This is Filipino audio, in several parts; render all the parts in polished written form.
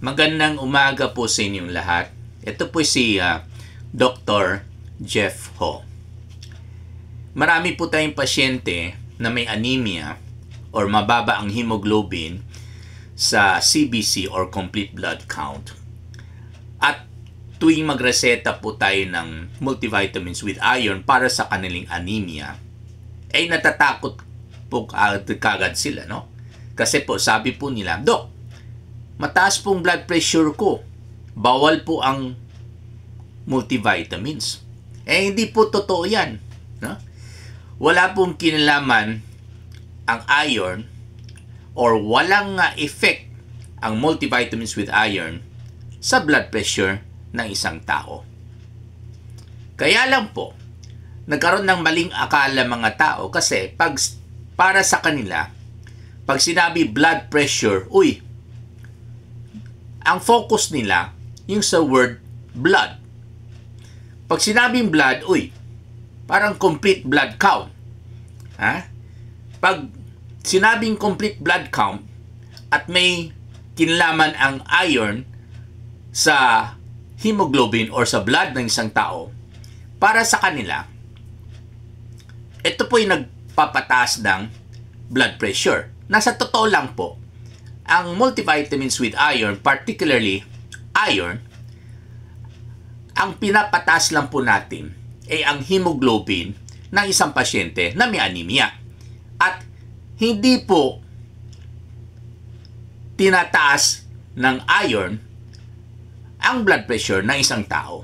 Magandang umaga po sa inyong lahat. Ito po si Dr. Jeff Ho. Marami po tayong pasyente na may anemia or mababa ang hemoglobin sa CBC or complete blood count. At tuwing magreseta po tayo ng multivitamins with iron para sa kanilang anemia, ay natatakot po kagad sila, no? Kasi po sabi po nila, Dok, mataas pong blood pressure ko. Bawal po ang multivitamins. Hindi po totoo yan. No? Wala pong kinalaman ang iron or walang effect ang multivitamins with iron sa blood pressure ng isang tao. Kaya lang po, nagkaroon ng maling akala mga tao kasi para sa kanila, pag sinabi blood pressure, ang focus nila yung sa word blood. Pag sinabing blood, parang complete blood count. Pag sinabing complete blood count at may kinalaman ang iron sa hemoglobin or sa blood ng isang tao, para sa kanila, ito po yung nagpapataas ng blood pressure. Nasa totoo lang po, ang multivitamins with iron, particularly iron, ang pinapataas lang po natin ay ang hemoglobin ng isang pasyente na may anemia. At hindi po tinataas ng iron ang blood pressure ng isang tao.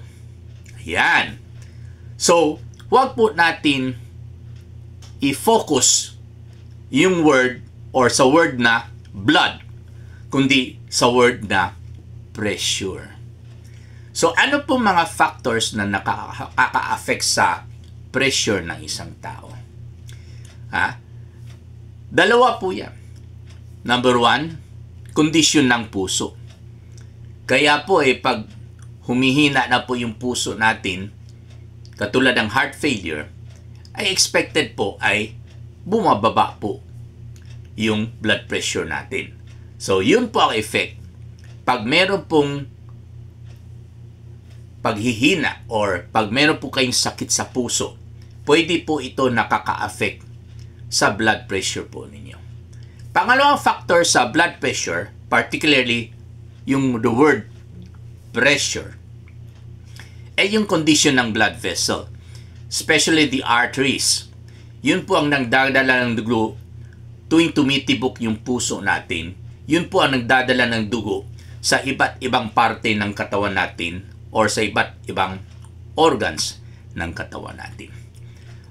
Ayan. So, huwag po natin i-focus yung word or sa word na blood, kundi sa word na pressure. So, ano po mga factors na nakaka-affect sa pressure ng isang tao? Dalawa po yan. Number one, kondisyon ng puso. Kaya po pag humihina na po yung puso natin, katulad ng heart failure, ay expected po ay bumababa po yung blood pressure natin. So, yun po ang effect. Pag meron pong paghihina or pag meron po kayong sakit sa puso, pwede po ito nakaka-affect sa blood pressure po ninyo. Pangalawang factor sa blood pressure, particularly yung the word pressure, ay yung condition ng blood vessel, especially the arteries. Yun po ang nagdadala ng dugo tuwing tumitibok yung puso natin. Yun po ang nagdadala ng dugo sa iba't ibang parte ng katawan natin or sa iba't ibang organs ng katawan natin.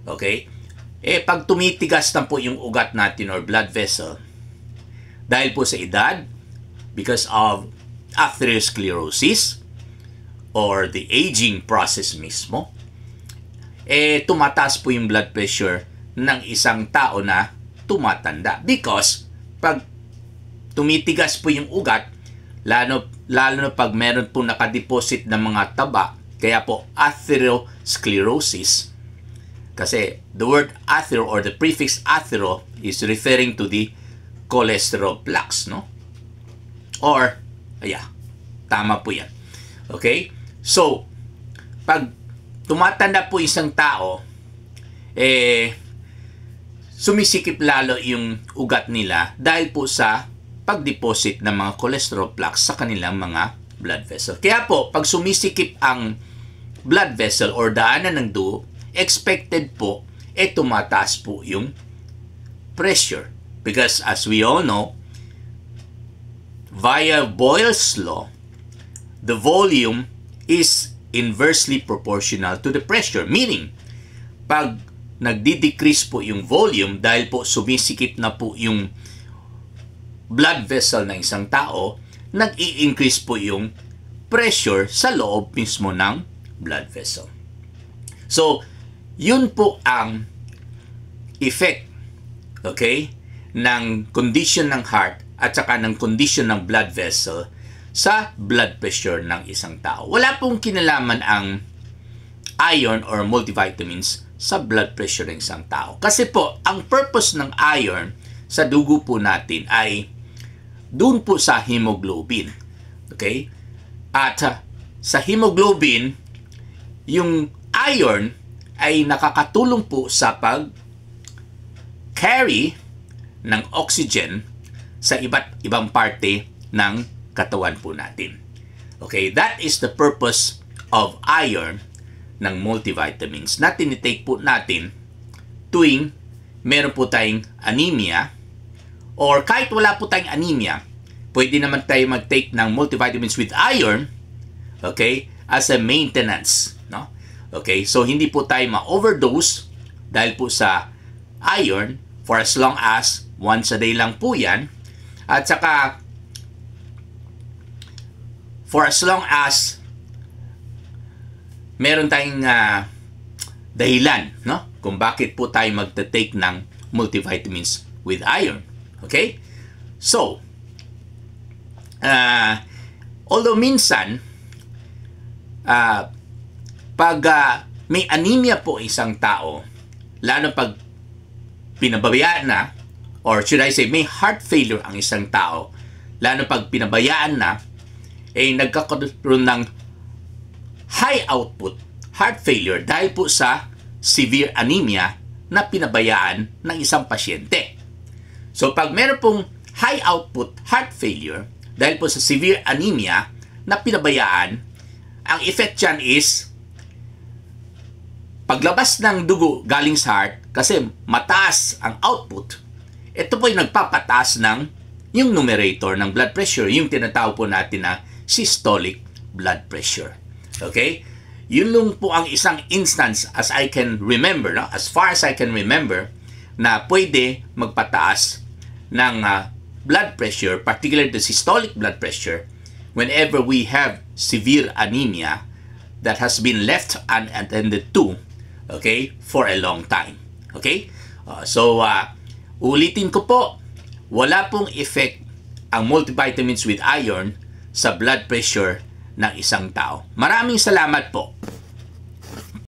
Okay? Pag tumitigas na po yung ugat natin or blood vessel, dahil po sa edad, because of atherosclerosis or the aging process mismo, tumataas po yung blood pressure ng isang tao na tumatanda. Because pag tumitigas po yung ugat, lalo na pag meron po nakadeposit ng mga taba, kaya po atherosclerosis. Kasi the word ather or the prefix athero is referring to the cholesterol plaques, no? Or, tama po yan. Okay? So, pag tumatanda po isang tao, sumisikip lalo yung ugat nila dahil po sa pag-deposit ng mga cholesterol plaques sa kanilang mga blood vessel. Kaya po, pag sumisikip ang blood vessel or daanan ng dugo, expected po, tumataas po yung pressure. Because as we all know, via Boyle's law, the volume is inversely proportional to the pressure. Meaning, pag nagdi-decrease po yung volume dahil po sumisikip na po yung blood vessel ng isang tao, nag-i-increase po yung pressure sa loob mismo ng blood vessel. So, yun po ang effect, okay, ng condition ng heart at saka ng condition ng blood vessel sa blood pressure ng isang tao. Wala pong kinalaman ang iron or multivitamins sa blood pressure ng isang tao. Kasi po, ang purpose ng iron sa dugo po natin ay doon po sa hemoglobin. Okay? At sa hemoglobin, yung iron ay nakakatulong po sa pag-carry ng oxygen sa iba't ibang parte ng katawan po natin. Okay, that is the purpose of iron ng multivitamins na tinitake po natin tuwing meron po tayong anemia, or kahit wala po tayong anemia, pwede naman tayo mag-take ng multivitamins with iron, okay, as a maintenance, no? Okay, so hindi po tayo ma-overdose dahil po sa iron for as long as once a day lang po yan. At saka, for as long as meron tayong dahilan, no? Kung bakit po tayo magte-take ng multivitamins with iron. Okay? So, although minsan, pag may anemia po isang tao, lalo pag pinababayaan na, or should I say, may heart failure ang isang tao, lalo pag pinabayaan na, nagkakaroon ng high output heart failure dahil po sa severe anemia na pinabayaan ng isang pasyente. So pag meron pong high output heart failure dahil po sa severe anemia na pinabayaan, ang effect dyan is paglabas ng dugo galing sa heart, kasi mataas ang output, ito po yung nagpapataas ng yung numerator ng blood pressure, yung tinatawag po natin na systolic blood pressure. Okay? Yun lang po ang isang instance as I can remember, no? As far as I can remember, na pwede magpataas ng blood pressure, particularly the systolic blood pressure, whenever we have severe anemia that has been left unattended to, okay, for a long time. Okay? So, ulitin ko po, wala pong effect ang multivitamins with iron sa blood pressure ng isang tao. Maraming salamat po.